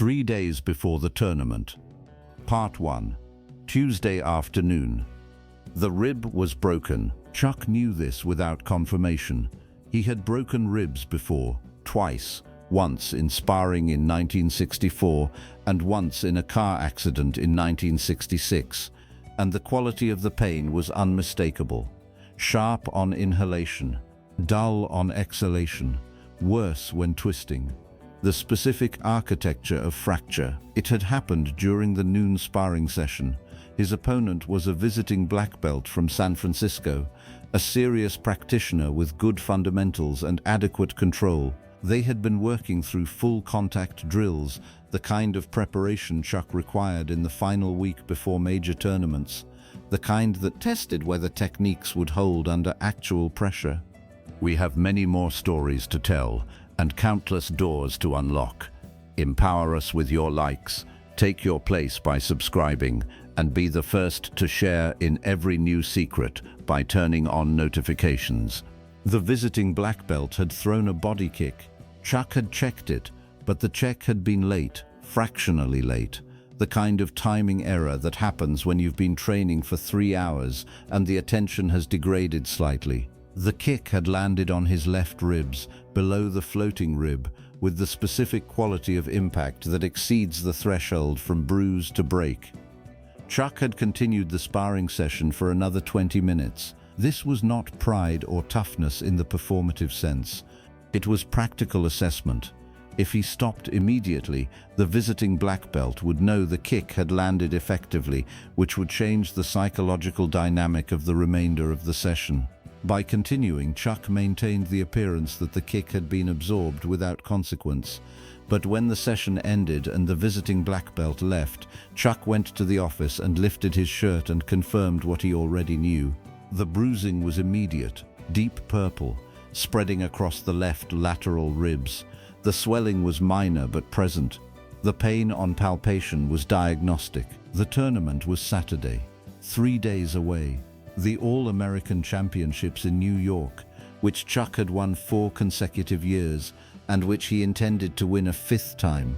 3 days before the tournament. Part 1. Tuesday afternoon. The rib was broken. Chuck knew this without confirmation. He had broken ribs before, twice, once in sparring in 1964 and once in a car accident in 1966, and the quality of the pain was unmistakable. Sharp on inhalation, dull on exhalation, worse when twisting. The specific architecture of fracture. It had happened during the noon sparring session. His opponent was a visiting black belt from San Francisco, a serious practitioner with good fundamentals and adequate control. They had been working through full contact drills, the kind of preparation Chuck required in the final week before major tournaments, the kind that tested whether techniques would hold under actual pressure. We have many more stories to tell and countless doors to unlock. Empower us with your likes, take your place by subscribing, and be the first to share in every new secret by turning on notifications. The visiting black belt had thrown a body kick. Chuck had checked it, but the check had been late, fractionally late, the kind of timing error that happens when you've been training for 3 hours and the attention has degraded slightly. The kick had landed on his left ribs, below the floating rib, with the specific quality of impact that exceeds the threshold from bruise to break. Chuck had continued the sparring session for another 20 minutes. This was not pride or toughness in the performative sense. It was practical assessment. If he stopped immediately, the visiting black belt would know the kick had landed effectively, which would change the psychological dynamic of the remainder of the session. By continuing, Chuck maintained the appearance that the kick had been absorbed without consequence. But when the session ended and the visiting black belt left, Chuck went to the office and lifted his shirt and confirmed what he already knew. The bruising was immediate, deep purple, spreading across the left lateral ribs. The swelling was minor but present. The pain on palpation was diagnostic. The tournament was Saturday, 3 days away. The All-American Championships in New York, which Chuck had won 4 consecutive years and which he intended to win a 5th time.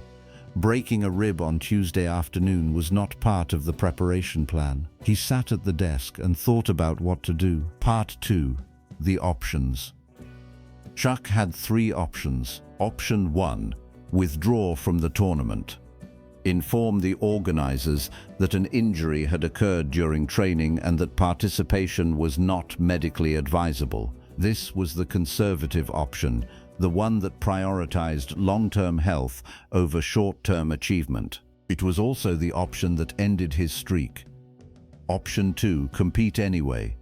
Breaking a rib on Tuesday afternoon was not part of the preparation plan. He sat at the desk and thought about what to do. Part 2. The options. Chuck had 3 options. Option 1. Withdraw from the tournament. Inform the organizers that an injury had occurred during training and that participation was not medically advisable. This was the conservative option, the one that prioritized long-term health over short-term achievement. It was also the option that ended his streak. Option 2. Compete anyway.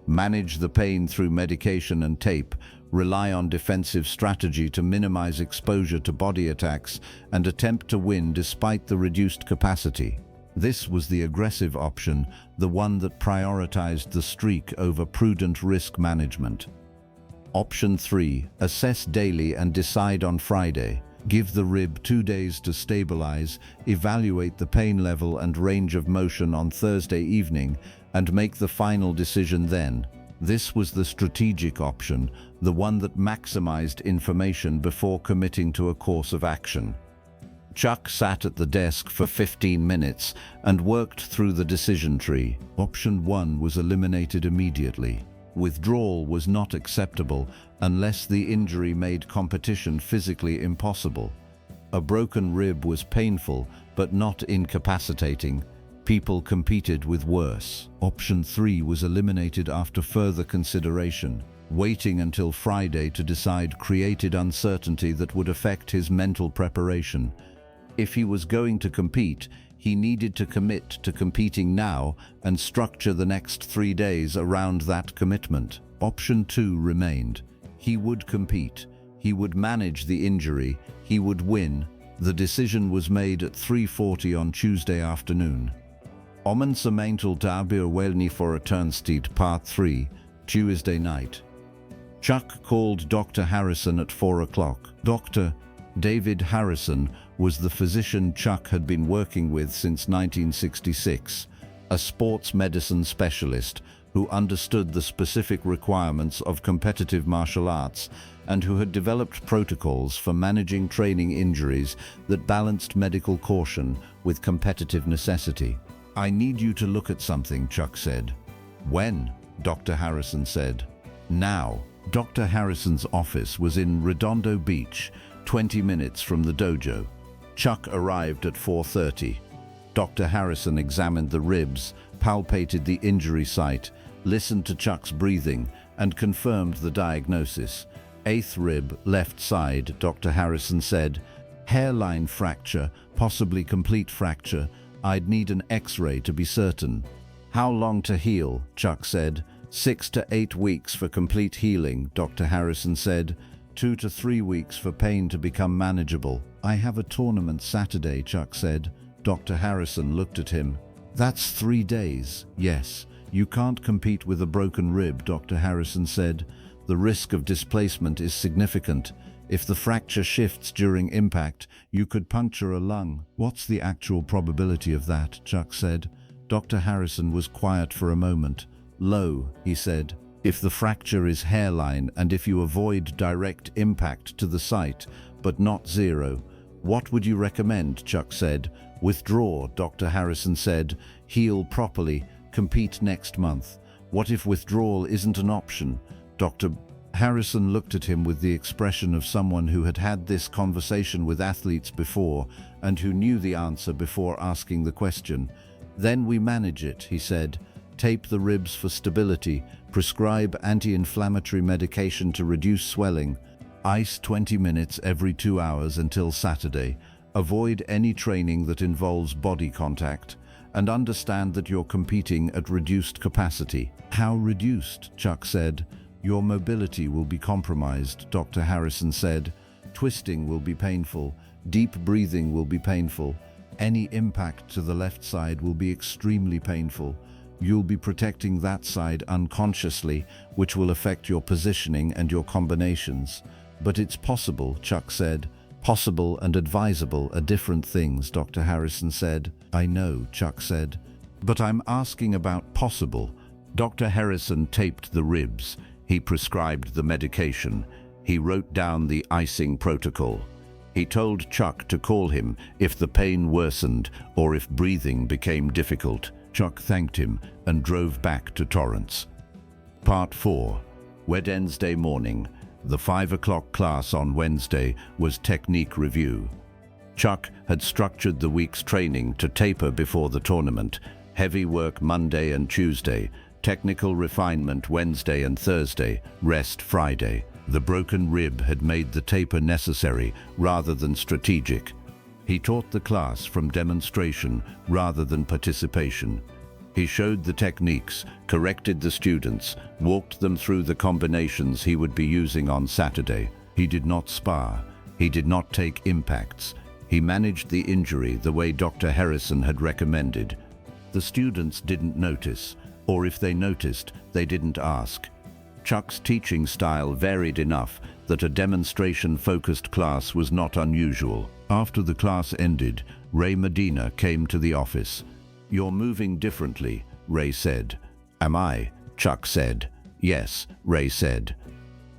Manage the pain through medication and tape, rely on defensive strategy to minimize exposure to body attacks, and attempt to win despite the reduced capacity. This was the aggressive option, the one that prioritized the streak over prudent risk management. Option 3. Assess daily and decide on Friday. Give the rib 2 days to stabilize, evaluate the pain level and range of motion on Thursday evening, and make the final decision then. This was the strategic option, the one that maximized information before committing to a course of action. Chuck sat at the desk for 15 minutes and worked through the decision tree. Option 1 was eliminated immediately. Withdrawal was not acceptable unless the injury made competition physically impossible. A broken rib was painful but not incapacitating. People competed with worse. Option 3 was eliminated after further consideration. Waiting until Friday to decide created uncertainty that would affect his mental preparation. If he was going to compete, he needed to commit to competing now and structure the next 3 days around that commitment. Option 2 remained. He would compete. He would manage the injury. He would win. The decision was made at 3:40 on Tuesday afternoon. Om sa mental tabir welni for a turnsteed Part 3, Tuesday night. Chuck called Dr. Harrison at 4 o'clock. Dr. David Harrison was the physician Chuck had been working with since 1966, a sports medicine specialist who understood the specific requirements of competitive martial arts and who had developed protocols for managing training injuries that balanced medical caution with competitive necessity. "I need you to look at something," Chuck said. "When?" Dr. Harrison said. "Now." Dr. Harrison's office was in Redondo Beach, 20 minutes from the dojo. Chuck arrived at 4:30. Dr. Harrison examined the ribs, palpated the injury site, listened to Chuck's breathing, and confirmed the diagnosis. "Eighth rib, left side," Dr. Harrison said. "Hairline fracture, possibly complete fracture. I'd need an X-ray to be certain." "How long to heal?" Chuck said. 6 to 8 weeks for complete healing," Dr. Harrison said. 2 to 3 weeks for pain to become manageable. "I have a tournament Saturday," Chuck said. Dr. Harrison looked at him. "That's 3 days." "Yes. You can't compete with a broken rib," Dr. Harrison said. "The risk of displacement is significant. If the fracture shifts during impact, you could puncture a lung." "What's the actual probability of that?" Chuck said. Dr. Harrison was quiet for a moment. "Low," he said. "If the fracture is hairline and if you avoid direct impact to the site, but not zero." "What would you recommend?" Chuck said. "Withdraw," Dr. Harrison said. "Heal properly. Compete next month." "What if withdrawal isn't an option?" Dr. Harrison looked at him with the expression of someone who had had this conversation with athletes before and who knew the answer before asking the question. "Then we manage it," he said. "Tape the ribs for stability, prescribe anti-inflammatory medication to reduce swelling, ice 20 minutes every 2 hours until Saturday, avoid any training that involves body contact, and understand that you're competing at reduced capacity." "How reduced?" Chuck said. "Your mobility will be compromised," Dr. Harrison said. "Twisting will be painful, deep breathing will be painful, any impact to the left side will be extremely painful. You'll be protecting that side unconsciously, which will affect your positioning and your combinations. But it's possible," Chuck said. "Possible and advisable are different things," Dr. Harrison said. "I know," Chuck said. "But I'm asking about possible." Dr. Harrison taped the ribs. He prescribed the medication. He wrote down the icing protocol. He told Chuck to call him if the pain worsened or if breathing became difficult. Chuck thanked him and drove back to Torrance. Part 4. Wednesday morning. The 5 o'clock class on Wednesday was technique review. Chuck had structured the week's training to taper before the tournament. Heavy work Monday and Tuesday, technical refinement Wednesday and Thursday, rest Friday. The broken rib had made the taper necessary rather than strategic. He taught the class from demonstration rather than participation. He showed the techniques, corrected the students, walked them through the combinations he would be using on Saturday. He did not spar. He did not take impacts. He managed the injury the way Dr. Harrison had recommended. The students didn't notice, or if they noticed, they didn't ask. Chuck's teaching style varied enough that a demonstration-focused class was not unusual. After the class ended, Ray Medina came to the office. "You're moving differently," Ray said. "Am I?" Chuck said. "Yes," Ray said.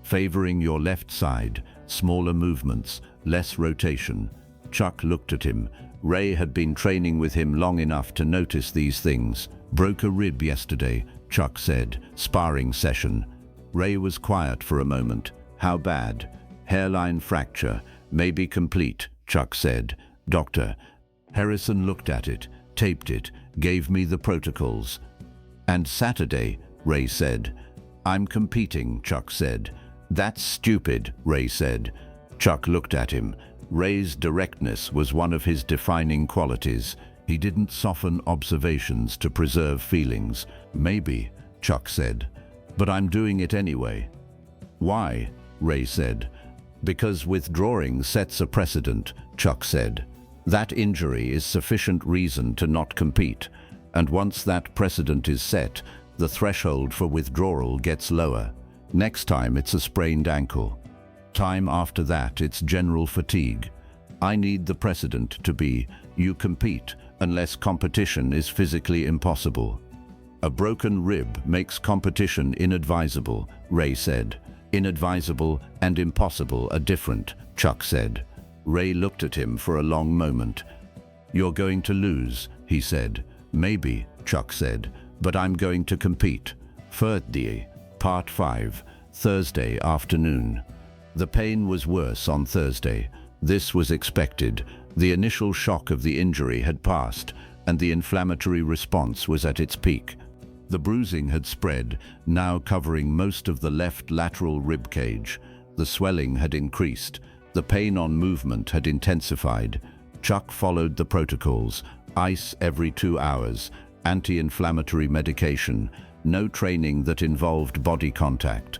"Favoring your left side, smaller movements, less rotation." Chuck looked at him. Ray had been training with him long enough to notice these things. "Broke a rib yesterday," Chuck said. "Sparring session." Ray was quiet for a moment. "How bad?" "Hairline fracture, maybe complete," Chuck said. "Doctor." Harrison looked at it, taped it, gave me the protocols. "And Saturday," Ray said. "I'm competing," Chuck said. "That's stupid," Ray said. Chuck looked at him. Ray's directness was one of his defining qualities. He didn't soften observations to preserve feelings. "Maybe," Chuck said. "But I'm doing it anyway." "Why?" Ray said. "Because withdrawing sets a precedent," Chuck said. "That injury is sufficient reason to not compete, and once that precedent is set, the threshold for withdrawal gets lower. Next time it's a sprained ankle. Time after that it's general fatigue. I need the precedent to be, you compete, unless competition is physically impossible." A broken rib makes competition inadvisable, Ray said. Inadvisable and impossible are different, Chuck said. Ray looked at him for a long moment. You're going to lose, he said. Maybe, Chuck said, but I'm going to compete. Thursday, Part 5, Thursday afternoon. The pain was worse on Thursday. This was expected. The initial shock of the injury had passed, and the inflammatory response was at its peak. The bruising had spread, now covering most of the left lateral rib cage. The swelling had increased. The pain on movement had intensified. Chuck followed the protocols: ice every 2 hours, anti-inflammatory medication, no training that involved body contact.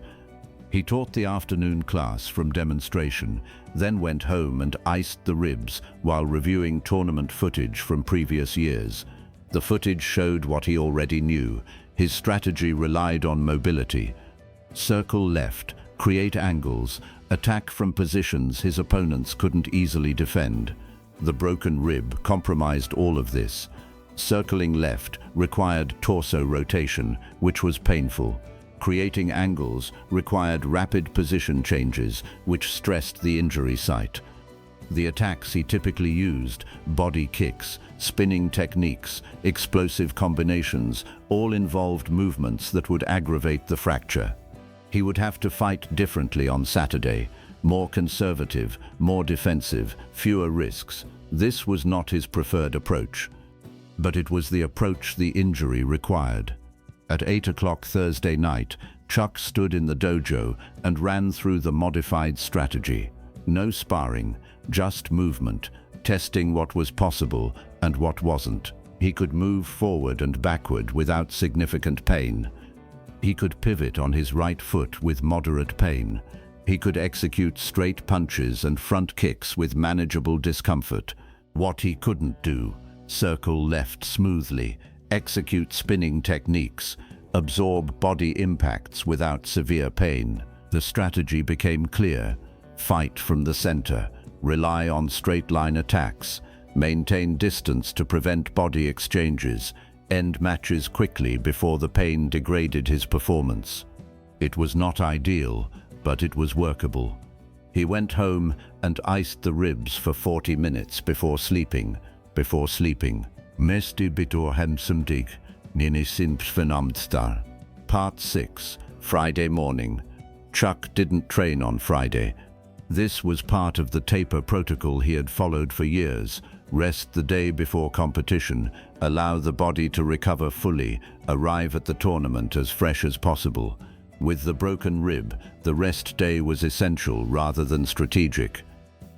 He taught the afternoon class from demonstration, then went home and iced the ribs while reviewing tournament footage from previous years. The footage showed what he already knew. His strategy relied on mobility. Circle left, create angles, attack from positions his opponents couldn't easily defend. The broken rib compromised all of this. Circling left required torso rotation, which was painful. Creating angles required rapid position changes, which stressed the injury site. The attacks he typically used, body kicks, spinning techniques, explosive combinations, all involved movements that would aggravate the fracture. He would have to fight differently on Saturday, more conservative, more defensive, fewer risks. This was not his preferred approach, but it was the approach the injury required. At 8 o'clock Thursday night, Chuck stood in the dojo and ran through the modified strategy. No sparring, just movement, testing what was possible and what wasn't. He could move forward and backward without significant pain. He could pivot on his right foot with moderate pain. He could execute straight punches and front kicks with manageable discomfort. What he couldn't do: circle left smoothly, execute spinning techniques, absorb body impacts without severe pain. The strategy became clear: fight from the center, rely on straight-line attacks, maintain distance to prevent body exchanges, end matches quickly before the pain degraded his performance. It was not ideal, but it was workable. He went home and iced the ribs for 40 minutes before sleeping. Mesti bitor hemsumdig, nini simpsvenamdstar. Part 6, Friday morning. Chuck didn't train on Friday. This was part of the taper protocol he had followed for years. Rest the day before competition, allow the body to recover fully, arrive at the tournament as fresh as possible. With the broken rib, the rest day was essential rather than strategic.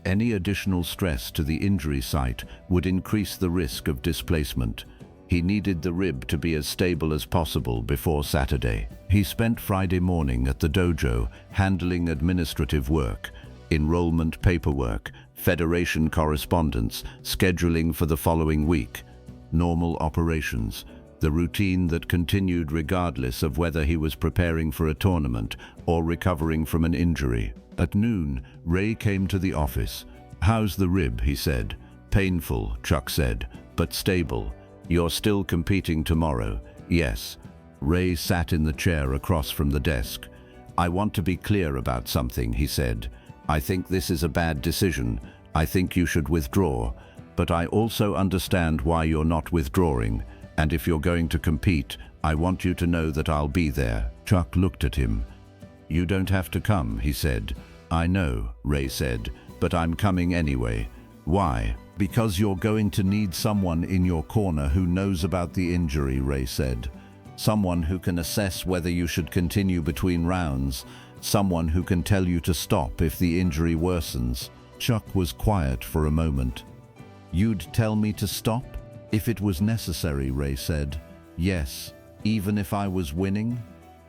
Any additional stress to the injury site would increase the risk of displacement. He needed the rib to be as stable as possible before Saturday. He spent Friday morning at the dojo handling administrative work, enrollment paperwork, federation correspondence, scheduling for the following week. Normal operations. The routine that continued regardless of whether he was preparing for a tournament or recovering from an injury. At noon, Ray came to the office. "How's the rib?" he said. "Painful," Chuck said, "but stable. You're still competing tomorrow?" "Yes." Ray sat in the chair across from the desk. "I want to be clear about something," he said. "I think this is a bad decision. I think you should withdraw. But I also understand why you're not withdrawing. And if you're going to compete, I want you to know that I'll be there." Chuck looked at him. "You don't have to come," he said. "I know," Ray said, "but I'm coming anyway." "Why?" "Because you're going to need someone in your corner who knows about the injury," Ray said. "Someone who can assess whether you should continue between rounds. Someone who can tell you to stop if the injury worsens." Chuck was quiet for a moment. "You'd tell me to stop? If it was necessary," Ray said. "Yes, even if I was winning?"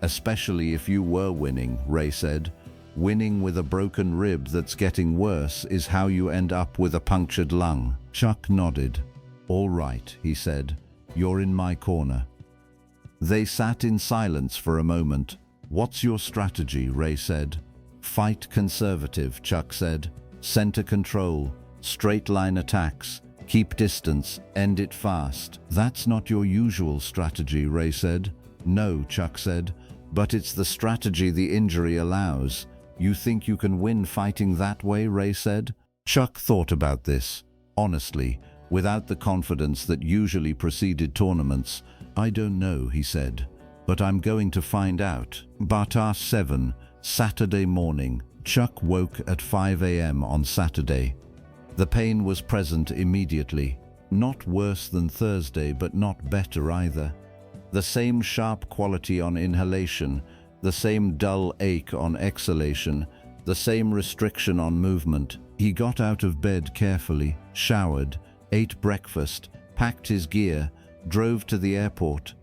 "Especially if you were winning," Ray said. "Winning with a broken rib that's getting worse is how you end up with a punctured lung." Chuck nodded. "All right," he said. "You're in my corner." They sat in silence for a moment. "What's your strategy?" Ray said. "Fight conservative," Chuck said. "Center control, straight line attacks, Keep distance, end it fast. That's not your usual strategy, Ray said. No, Chuck said, but it's the strategy the injury allows. You think you can win fighting that way, Ray said. Chuck thought about this, honestly, without the confidence that usually preceded tournaments. I don't know, he said, but I'm going to find out. Bata 7, Saturday morning. Chuck woke at 5 a.m. on Saturday. The pain was present immediately. Not worse than Thursday, but not better either. The same sharp quality on inhalation, the same dull ache on exhalation, the same restriction on movement. He got out of bed carefully, showered, ate breakfast, packed his gear, drove to the airport.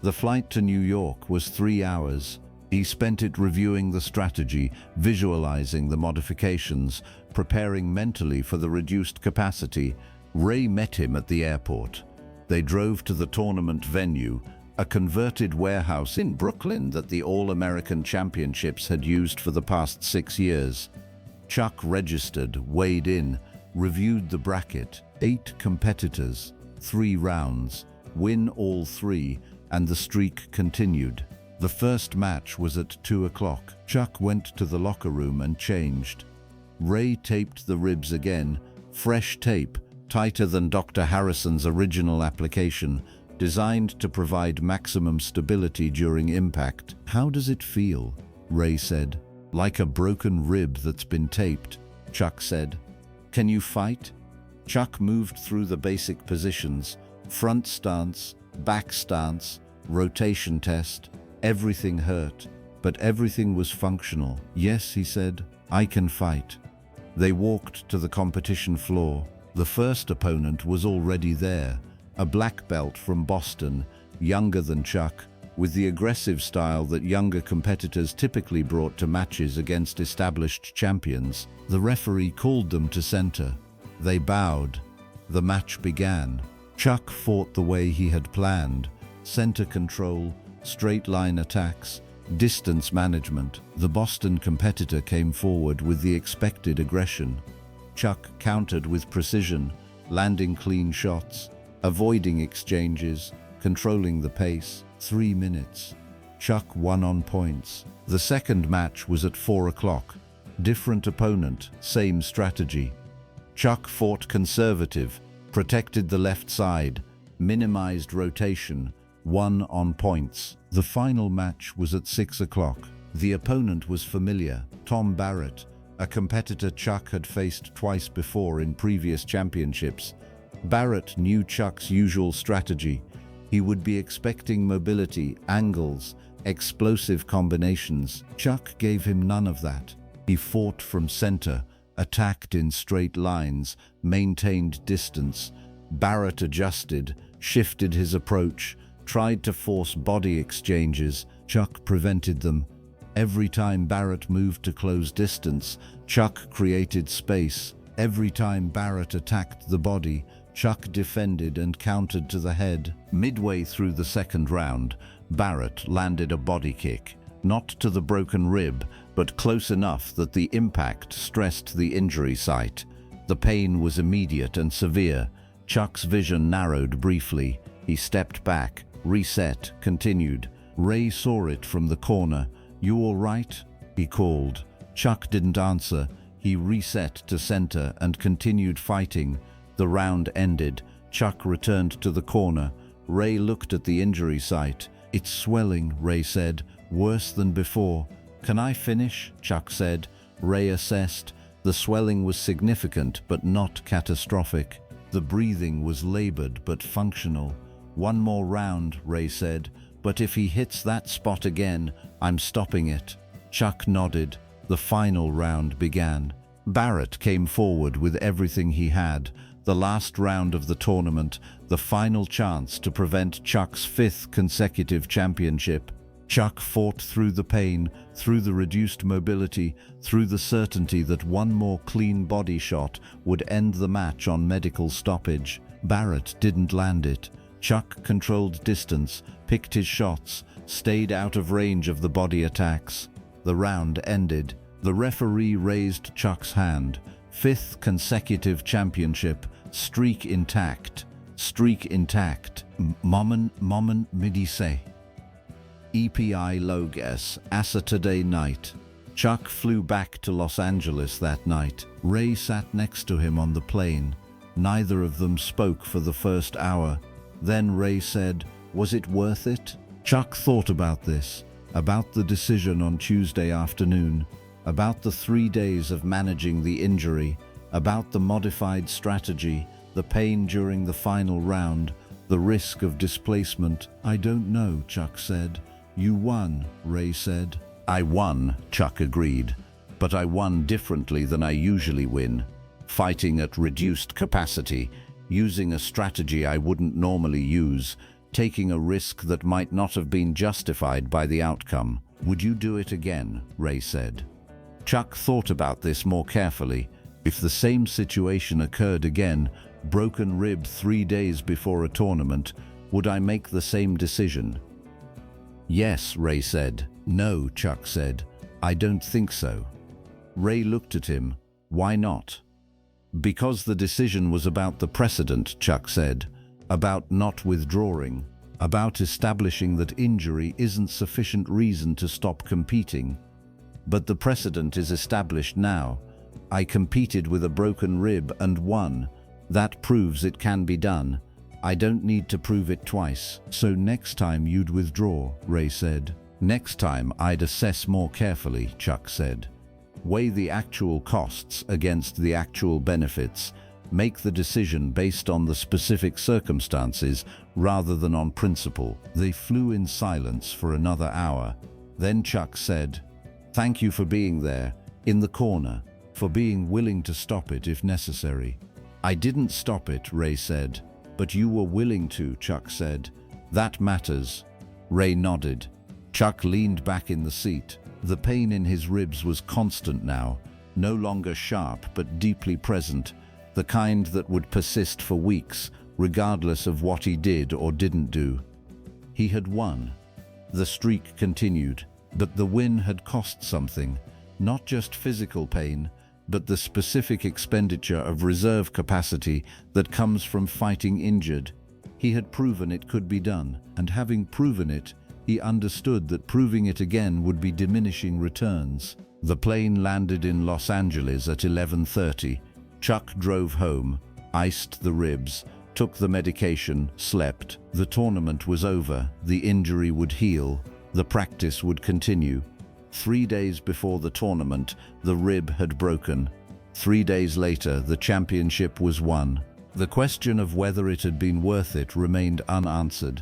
The flight to New York was 3 hours. He spent it reviewing the strategy, visualizing the modifications, preparing mentally for the reduced capacity. Ray met him at the airport. They drove to the tournament venue, a converted warehouse in Brooklyn that the All-American Championships had used for the past 6 years. Chuck registered, weighed in, reviewed the bracket. 8 competitors, 3 rounds, win all 3, and the streak continued. The first match was at 2 o'clock. Chuck went to the locker room and changed. Ray taped the ribs again, fresh tape, tighter than Dr. Harrison's original application, designed to provide maximum stability during impact. How does it feel? Ray said. Like a broken rib that's been taped, Chuck said. Can you fight? Chuck moved through the basic positions, front stance, back stance, rotation test. Everything hurt, but everything was functional. Yes, he said, I can fight. They walked to the competition floor. The first opponent was already there, a black belt from Boston, younger than Chuck, with the aggressive style that younger competitors typically brought to matches against established champions. The referee called them to center. They bowed. The match began. Chuck fought the way he had planned. Center control, straight line attacks, distance management. The Boston competitor came forward with the expected aggression. Chuck countered with precision, landing clean shots, avoiding exchanges, controlling the pace. 3 minutes. Chuck won on points. The second match was at 4 o'clock. Different opponent, same strategy. Chuck fought conservative, protected the left side, minimized rotation, won on points. The final match was at 6 o'clock. The opponent was familiar, Tom Barrett, a competitor Chuck had faced twice before in previous championships. Barrett knew Chuck's usual strategy. He would be expecting mobility, angles, explosive combinations. Chuck gave him none of that. He fought from center, attacked in straight lines, maintained distance. Barrett adjusted, shifted his approach, tried to force body exchanges. Chuck prevented them. Every time Barrett moved to close distance, Chuck created space. Every time Barrett attacked the body, Chuck defended and countered to the head. Midway through the second round, Barrett landed a body kick, not to the broken rib, but close enough that the impact stressed the injury site. The pain was immediate and severe. Chuck's vision narrowed briefly. He stepped back, reset, continued. Ray saw it from the corner. "You all right?" he called. Chuck didn't answer. He reset to center and continued fighting. The round ended. Chuck returned to the corner. Ray looked at the injury site. "It's swelling," Ray said. "Worse than before." "Can I finish?" Chuck said. Ray assessed. The swelling was significant but not catastrophic. The breathing was labored but functional. "One more round," Ray said. "But if he hits that spot again, I'm stopping it." Chuck nodded. The final round began. Barrett came forward with everything he had. The last round of the tournament, the final chance to prevent Chuck's 5th consecutive championship. Chuck fought through the pain, through the reduced mobility, through the certainty that one more clean body shot would end the match on medical stoppage. Barrett didn't land it. Chuck controlled distance, picked his shots, stayed out of range of the body attacks. The round ended. The referee raised Chuck's hand. 5th consecutive championship, Streak intact. Streak intact. Moment midi say. EPI Loges, Saturday night. Chuck flew back to Los Angeles that night. Ray sat next to him on the plane. Neither of them spoke for the first hour. Then Ray said, "Was it worth it?" Chuck thought about this, about the decision on Tuesday afternoon, about the 3 days of managing the injury, about the modified strategy, the pain during the final round, the risk of displacement. "I don't know," Chuck said. "You won," Ray said. "I won," Chuck agreed, "but I won differently than I usually win. Fighting at reduced capacity, using a strategy I wouldn't normally use, taking a risk that might not have been justified by the outcome." "Would you do it again?" Ray said. Chuck thought about this more carefully. If the same situation occurred again, broken rib 3 days before a tournament, would I make the same decision? "Yes," Ray said. "No," Chuck said. "I don't think so." Ray looked at him. "Why not?" "Because the decision was about the precedent," Chuck said. "About not withdrawing. About establishing that injury isn't sufficient reason to stop competing. But the precedent is established now. I competed with a broken rib and won. That proves it can be done. I don't need to prove it twice." "So next time you'd withdraw," Ray said. "Next time I'd assess more carefully," Chuck said. "Weigh the actual costs against the actual benefits. Make the decision based on the specific circumstances rather than on principle." They flew in silence for another hour. Then Chuck said, "Thank you for being there, in the corner, for being willing to stop it if necessary." "I didn't stop it," Ray said. "But you were willing to," Chuck said. "That matters." Ray nodded. Chuck leaned back in the seat. The pain in his ribs was constant now, no longer sharp but deeply present, the kind that would persist for weeks, regardless of what he did or didn't do. He had won. The streak continued, but the win had cost something, not just physical pain, but the specific expenditure of reserve capacity that comes from fighting injured. He had proven it could be done, and having proven it, he understood that proving it again would be diminishing returns. The plane landed in Los Angeles at 11:30. Chuck drove home, iced the ribs, took the medication, slept. The tournament was over, the injury would heal, the practice would continue. 3 days before the tournament, the rib had broken. 3 days later, the championship was won. The question of whether it had been worth it remained unanswered.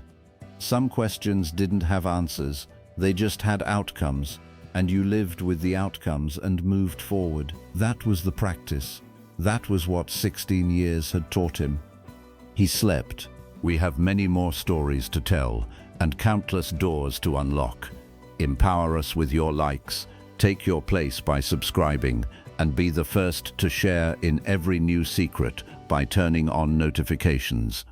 Some questions didn't have answers, they just had outcomes, and you lived with the outcomes and moved forward. That was the practice. That was what 16 years had taught him. He slept. We have many more stories to tell and countless doors to unlock. Empower us with your likes, take your place by subscribing, and be the first to share in every new secret by turning on notifications.